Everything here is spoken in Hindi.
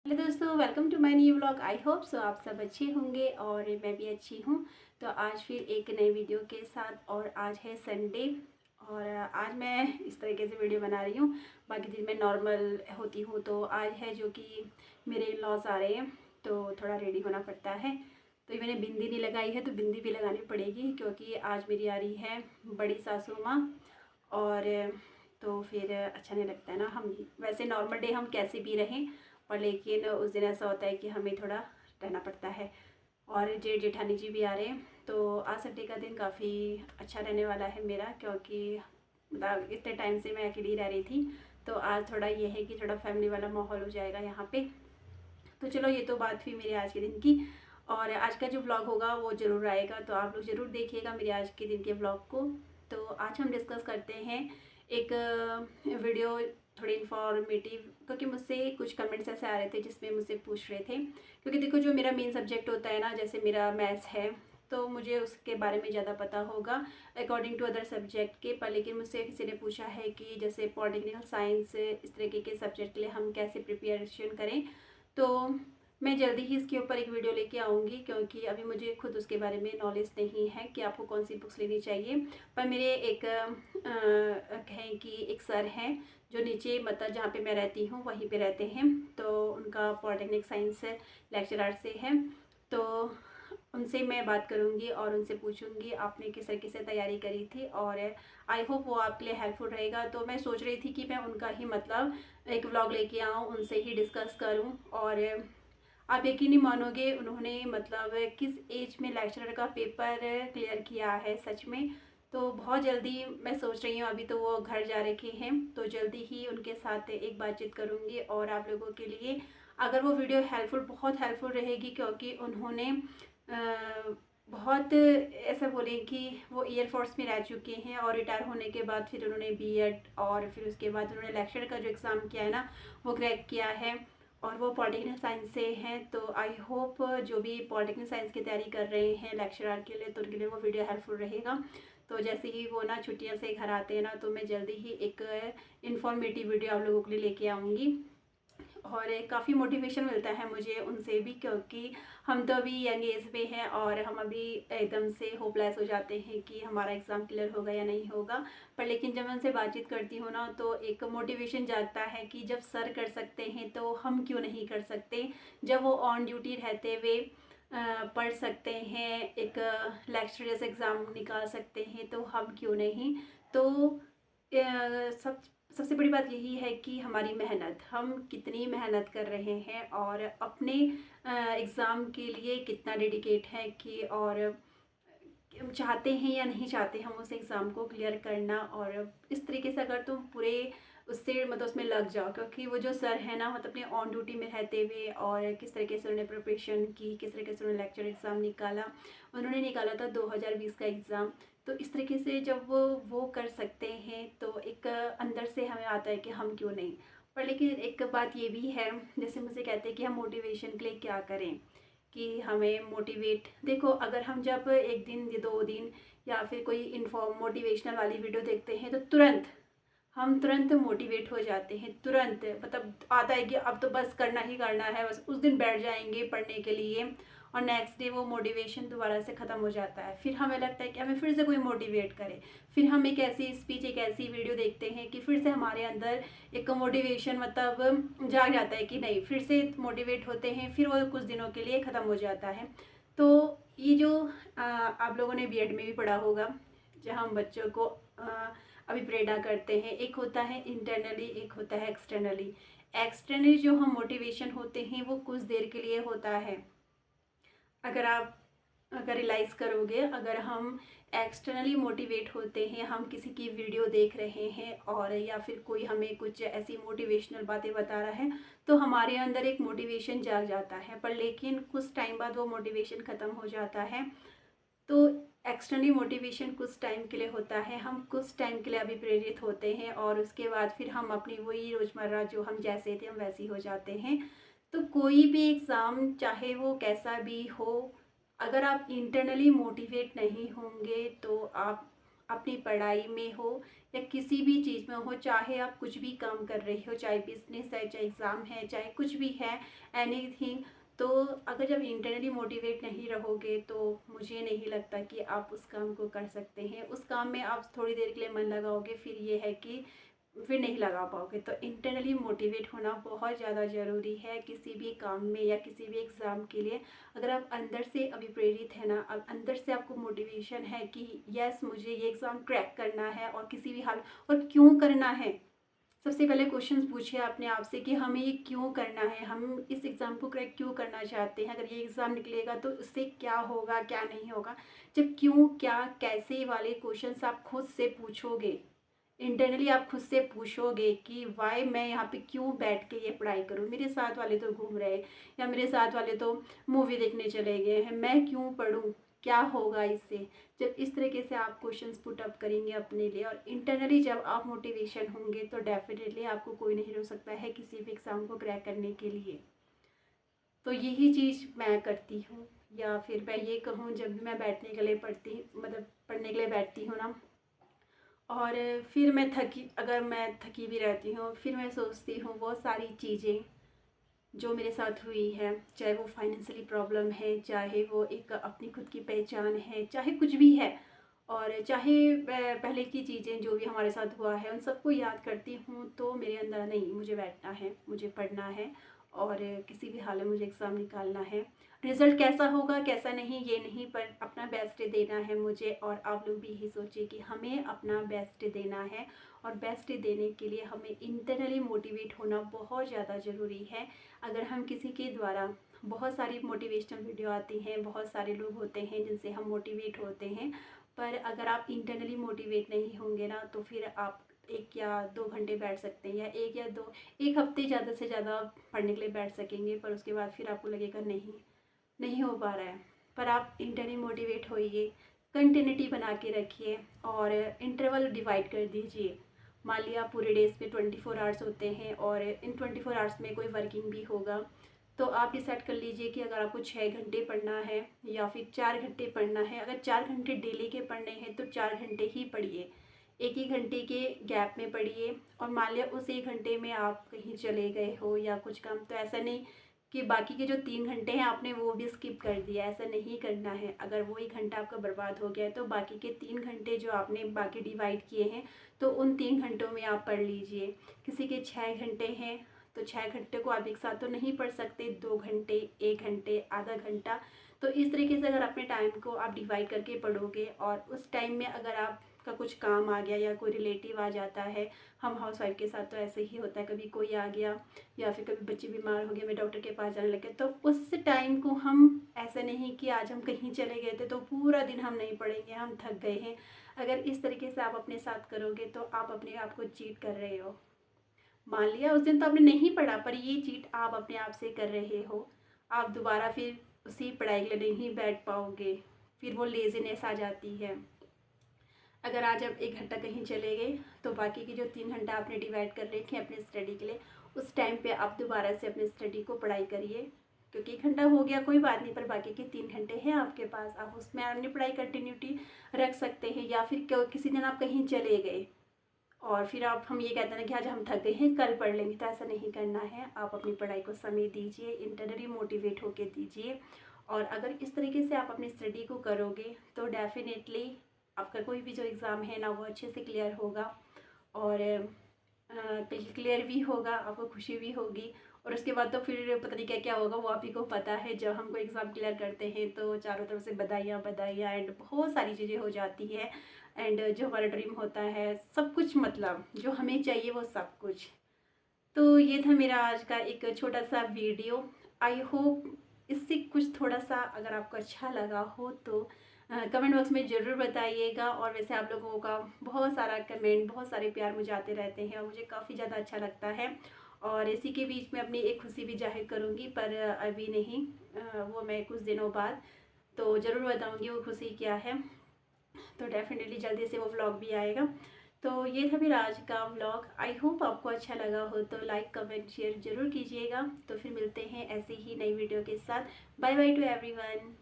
हेलो दोस्तों, welcome to my new vlog. I hope so आप सब अच्छे होंगे और मैं भी अच्छी हूँ। तो आज फिर एक नई वीडियो के साथ, और आज है संडे और आज मैं इस तरीके से वीडियो बना रही हूँ। बाकी दिन मैं नॉर्मल होती हूँ, तो आज है जो कि मेरे इन लॉज आ रहे हैं, तो थोड़ा रेडी होना पड़ता है। तो ये मैंने बिंदी नहीं लगाई है, तो बिंदी भी लगानी पड़ेगी क्योंकि आज मेरी आ रही है बड़ी सासू माँ। और तो फिर अच्छा नहीं लगता है ना, हम वैसे नॉर्मल डे हम कैसे भी रहें, पर लेकिन उस दिन ऐसा होता है कि हमें थोड़ा रहना पड़ता है। और जेठ जेठानी जी भी आ रहे हैं, तो आज संडे का दिन काफ़ी अच्छा रहने वाला है मेरा, क्योंकि मतलब इतने टाइम से मैं अकेली रह रही थी। तो आज थोड़ा ये है कि थोड़ा फैमिली वाला माहौल हो जाएगा यहाँ पे। तो चलो, ये तो बात हुई मेरे आज के दिन की। और आज का जो व्लॉग होगा वो ज़रूर आएगा, तो आप लोग ज़रूर देखिएगा मेरे आज के दिन के व्लॉग को। तो आज हम डिस्कस करते हैं एक वीडियो, थोड़ी इन्फॉर्मेटिव, क्योंकि मुझसे कुछ कमेंट्स ऐसे आ रहे थे जिसमें मुझसे पूछ रहे थे। क्योंकि देखो, जो मेरा मेन सब्जेक्ट होता है ना, जैसे मेरा मैथ्स है, तो मुझे उसके बारे में ज़्यादा पता होगा अकॉर्डिंग टू अदर सब्जेक्ट के। पर लेकिन मुझसे किसी ने पूछा है कि जैसे पॉलिटिकल साइंस, इस तरीके के सब्जेक्ट के लिए हम कैसे प्रिपरेशन करें। तो मैं जल्दी ही इसके ऊपर एक वीडियो लेके आऊँगी, क्योंकि अभी मुझे खुद उसके बारे में नॉलेज नहीं है कि आपको कौन सी बुक्स लेनी चाहिए। पर मेरे एक कहें कि एक सर हैं जो नीचे, मतलब जहाँ पे मैं रहती हूँ वहीं पे रहते हैं, तो उनका पॉलिटेक्निक साइंस लेक्चरर से है। तो उनसे मैं बात करूँगी और उनसे पूछूँगी आपने किस तरीके से तैयारी करी थी, और आई होप वो आपके लिए हेल्पफुल रहेगा। तो मैं सोच रही थी कि मैं उनका ही मतलब एक व्लॉग लेके आऊँ, उनसे ही डिस्कस करूँ। और आप यकीन नहीं मानोगे, उन्होंने मतलब किस एज में लेक्चरर का पेपर क्लियर किया है सच में। तो बहुत जल्दी मैं सोच रही हूँ, अभी तो वो घर जा रखे हैं, तो जल्दी ही उनके साथ एक बातचीत करूँगी और आप लोगों के लिए अगर वो वीडियो हेल्पफुल, बहुत हेल्पफुल रहेगी, क्योंकि उन्होंने बहुत ऐसा बोले कि वो एयरफोर्स में रह चुके हैं और रिटायर होने के बाद फिर उन्होंने बीएड और फिर उसके बाद उन्होंने लेक्चर का जो एग्ज़ाम किया है ना, वो क्रैक किया है। और वो पॉलिटिकल साइंस से हैं, तो आई होप जो भी पॉलिटिकल साइंस की तैयारी कर रहे हैं लेक्चरर के लिए, तो उनके लिए वो वीडियो हेल्पफुल रहेगा। तो जैसे ही वो ना छुट्टियों से घर आते हैं ना, तो मैं जल्दी ही एक इन्फॉर्मेटिव वीडियो आप लोगों के लिए लेके आऊँगी। और काफ़ी मोटिवेशन मिलता है मुझे उनसे भी, क्योंकि हम तो अभी यंग एज में हैं और हम अभी एकदम से होपलेस हो जाते हैं कि हमारा एग्ज़ाम क्लियर होगा या नहीं होगा। पर लेकिन जब मैं उनसे बातचीत करती हूँ ना, तो एक मोटिवेशन जागता है कि जब सर कर सकते हैं तो हम क्यों नहीं कर सकते। जब वो ऑन ड्यूटी रहते हुए पढ़ सकते हैं, एक लेक्चर जैसे एग्ज़ाम निकाल सकते हैं, तो हम क्यों नहीं। तो सब सबसे बड़ी बात यही है कि हमारी मेहनत, हम कितनी मेहनत कर रहे हैं और अपने एग्ज़ाम के लिए कितना डेडिकेट है, कि और चाहते हैं या नहीं चाहते हम उस एग्ज़ाम को क्लियर करना। और इस तरीके से अगर तुम पूरे उससे मतलब उसमें लग जाओ, क्योंकि वो जो सर है ना, मतलब अपने ऑन ड्यूटी में रहते हुए और किस तरीके से उन्होंने प्रिपरेशन की, किस तरीके से उन्होंने लेक्चर एग्ज़ाम निकाला। उन्होंने निकाला था 2020 का एग्ज़ाम। तो इस तरीके से जब वो कर सकते हैं, तो एक अंदर से हमें आता है कि हम क्यों नहीं। पर लेकिन एक बात ये भी है, जैसे मुझे कहते हैं कि हम मोटिवेशन के लिए क्या करें, कि हमें मोटिवेट, देखो अगर हम जब एक दिन या 2 दिन या फिर कोई इन्फॉर्म मोटिवेशनल वाली वीडियो देखते हैं, तो तुरंत मोटिवेट हो जाते हैं, तुरंत मतलब आता है कि अब तो बस करना ही करना है, बस उस दिन बैठ जाएंगे पढ़ने के लिए। और नेक्स्ट डे वो मोटिवेशन दोबारा से ख़त्म हो जाता है, फिर हमें लगता है कि हमें फिर से कोई मोटिवेट करे। फिर हम एक ऐसी स्पीच, एक ऐसी वीडियो देखते हैं कि फिर से हमारे अंदर एक मोटिवेशन मतलब जाग जाता है कि नहीं, फिर से मोटिवेट होते हैं, फिर वो कुछ दिनों के लिए ख़त्म हो जाता है। तो ये जो आप लोगों ने बीएड में भी पढ़ा होगा, जहाँ हम बच्चों को अभी प्रेरणा करते हैं, एक होता है इंटरनली, एक होता है एक्सटर्नली। एक्सटर्नली जो हम मोटिवेशन होते हैं वो कुछ देर के लिए होता है। अगर आप अगर रियलाइज़ करोगे, अगर हम एक्सटर्नली मोटिवेट होते हैं, हम किसी की वीडियो देख रहे हैं और या फिर कोई हमें कुछ ऐसी मोटिवेशनल बातें बता रहा है, तो हमारे अंदर एक मोटिवेशन जाग जाता है। पर लेकिन कुछ टाइम बाद वो मोटिवेशन ख़त्म हो जाता है। तो एक्सटर्नली मोटिवेशन कुछ टाइम के लिए होता है, हम कुछ टाइम के लिए अभी प्रेरित होते हैं और उसके बाद फिर हम अपनी वही रोज़मर्रा जो हम जैसे थे हम वैसे ही हो जाते हैं। तो कोई भी एग्ज़ाम चाहे वो कैसा भी हो, अगर आप इंटरनली मोटिवेट नहीं होंगे, तो अपनी पढ़ाई में हो या किसी भी चीज़ में हो, चाहे आप कुछ भी काम कर रहे हो, चाहे बिजनेस है, चाहे एग्ज़ाम है, चाहे कुछ भी है, एनीथिंग। तो अगर जब इंटरनली मोटिवेट नहीं रहोगे तो मुझे नहीं लगता कि आप उस काम को कर सकते हैं। उस काम में आप थोड़ी देर के लिए मन लगाओगे, फिर ये है कि फिर नहीं लगा पाओगे। तो इंटरनली मोटिवेट होना बहुत ज़्यादा ज़रूरी है किसी भी काम में या किसी भी एग्ज़ाम के लिए। अगर आप अंदर से अभी प्रेरित है ना, अब अंदर से आपको मोटिवेशन है कि यस मुझे ये एग्ज़ाम क्रैक करना है और किसी भी हाल, और क्यों करना है। सबसे पहले क्वेश्चन पूछिए अपने आप से कि हमें ये क्यों करना है, हम इस एग्ज़ाम को क्रैक क्यों करना चाहते हैं। अगर ये एग्ज़ाम निकलेगा तो उससे क्या होगा, क्या नहीं होगा। जब क्यों, क्या, कैसे वाले क्वेश्चंस आप खुद से पूछोगे, इंटरनली आप खुद से पूछोगे कि वाई मैं यहाँ पे क्यों बैठ के ये पढ़ाई करूँ, मेरे साथ वाले तो घूम रहे हैं या मेरे साथ वाले तो मूवी देखने चले गए हैं, मैं क्यों पढ़ूँ, क्या होगा इससे। जब इस तरीके से आप क्वेश्चंस पुट अप करेंगे अपने लिए और इंटरनली जब आप मोटिवेशन होंगे तो डेफिनेटली आपको कोई नहीं रोक सकता है किसी भी एग्ज़ाम को क्रैक करने के लिए। तो यही चीज़ मैं करती हूँ, या फिर मैं ये कहूँ जब भी मैं बैठने के लिए पढ़ने के लिए बैठती हूँ ना, और फिर मैं अगर मैं थकी भी रहती हूँ, फिर मैं सोचती हूँ वो सारी चीज़ें जो मेरे साथ हुई है, चाहे वो फाइनेंशियली प्रॉब्लम है, चाहे वो एक अपनी खुद की पहचान है, चाहे कुछ भी है, और चाहे पहले की चीज़ें जो भी हमारे साथ हुआ है, उन सबको याद करती हूँ तो मेरे अंदर नहीं, मुझे बैठना है, मुझे पढ़ना है और किसी भी हाल में मुझे एग्ज़ाम निकालना है। रिज़ल्ट कैसा होगा कैसा नहीं ये नहीं, पर अपना बेस्ट देना है मुझे। और आप लोग भी यही सोचिए कि हमें अपना बेस्ट देना है, और बेस्ट देने के लिए हमें इंटरनली मोटिवेट होना बहुत ज़्यादा ज़रूरी है। अगर हम किसी के द्वारा, बहुत सारी मोटिवेशनल वीडियो आती हैं, बहुत सारे लोग होते हैं जिनसे हम मोटिवेट होते हैं, पर अगर आप इंटरनली मोटिवेट नहीं होंगे ना तो फिर आप 1 या 2 घंटे बैठ सकते हैं, या 1 हफ्ते ज़्यादा से ज़्यादा पढ़ने के लिए बैठ सकेंगे, पर उसके बाद फिर आपको लगेगा नहीं हो पा रहा है। पर आप इंटरनली मोटिवेट होइए, कंटिन्यूटी बना के रखिए और इंटरवल डिवाइड कर दीजिए। मान लिया पूरे डेज़ में 24 आवर्स होते हैं और इन 24 आवर्स में कोई वर्किंग भी होगा, तो आप डिसाइड कर लीजिए कि अगर आपको 6 घंटे पढ़ना है या फिर 4 घंटे पढ़ना है। अगर 4 घंटे डेली के पढ़ने हैं तो 4 घंटे ही पढ़िए, 1 घंटे के गैप में पढ़िए। और मान लिया उस 1 घंटे में आप कहीं चले गए हो या कुछ काम, तो ऐसा नहीं कि बाकी के जो 3 घंटे हैं आपने वो भी स्किप कर दिया, ऐसा नहीं करना है। अगर वो 1 घंटा आपका बर्बाद हो गया है तो बाकी के 3 घंटे जो आपने बाकी डिवाइड किए हैं तो उन 3 घंटों में आप पढ़ लीजिए। किसी के 6 घंटे हैं तो 6 घंटे को आप एक साथ तो नहीं पढ़ सकते, 2 घंटे, 1 घंटे, आधा घंटा। तो इस तरीके से अगर अपने टाइम को आप डिवाइड करके पढ़ोगे, और उस टाइम में अगर आपका कुछ काम आ गया या कोई रिलेटिव आ जाता है, हम हाउसवाइफ के साथ तो ऐसे ही होता है, कभी कोई आ गया या फिर कभी बच्चे बीमार हो गए, मैं डॉक्टर के पास जाने लगे, तो उस टाइम को हम ऐसा नहीं कि आज हम कहीं चले गए थे तो पूरा दिन हम नहीं पढ़ेंगे, हम थक गए हैं। अगर इस तरीके से आप अपने साथ करोगे तो आप अपने आप को चीट कर रहे हो। मान लिया उस दिन तो आपने नहीं पढ़ा, पर ये चीट आप अपने आप से कर रहे हो। आप दोबारा फिर उसी पढ़ाई के लिए नहीं बैठ पाओगे, फिर वो लेज़ीनेस आ जाती है। अगर आज आप 1 घंटा कहीं चले गए तो बाकी की जो 3 घंटा आपने डिवाइड कर रखे हैं अपने स्टडी के लिए, उस टाइम पे आप दोबारा से अपनी स्टडी को पढ़ाई करिए। क्योंकि 1 घंटा हो गया कोई बात नहीं, पर बाकी के 3 घंटे हैं आपके पास, आप उसमें अपनी पढ़ाई कंटिन्यूटी रख सकते हैं। या फिर किसी दिन आप कहीं चले गए और फिर हम ये कहते हैं कि आज हम थक गए हैं कल पढ़ लेंगे, तो ऐसा नहीं करना है। आप अपनी पढ़ाई को समय दीजिए, इंटरनली मोटिवेट होके दीजिए। और अगर इस तरीके से आप अपनी स्टडी को करोगे तो डेफिनेटली आपका कोई भी जो एग्ज़ाम है ना वो अच्छे से क्लियर होगा, और क्लियर भी होगा, आपको खुशी भी होगी। और उसके बाद तो फिर पता नहीं क्या क्या होगा, वो आप ही को पता है। जब हम कोई एग्ज़ाम क्लियर करते हैं तो चारों तरफ से बधाइयाँ बधाइयाँ एंड बहुत सारी चीज़ें हो जाती है। एंड जो हमारा ड्रीम होता है सब कुछ, मतलब जो हमें चाहिए वो सब कुछ। तो ये था मेरा आज का एक छोटा सा वीडियो। आई होप इससे कुछ थोड़ा सा अगर आपको अच्छा लगा हो तो कमेंट बॉक्स में ज़रूर बताइएगा। और वैसे आप लोगों का बहुत सारा कमेंट, बहुत सारे प्यार मुझे आते रहते हैं और मुझे काफ़ी ज़्यादा अच्छा लगता है। और इसी के बीच में अपनी एक खुशी भी जाहिर करूँगी, पर अभी नहीं, वो मैं कुछ दिनों बाद तो ज़रूर बताऊँगी वो खुशी क्या है। तो डेफिनेटली जल्दी से वो व्लॉग भी आएगा। तो ये था मेरा आज का व्लॉग। आई होप आपको अच्छा लगा हो तो लाइक कमेंट शेयर ज़रूर कीजिएगा। तो फिर मिलते हैं ऐसी ही नई वीडियो के साथ। Bye bye to everyone.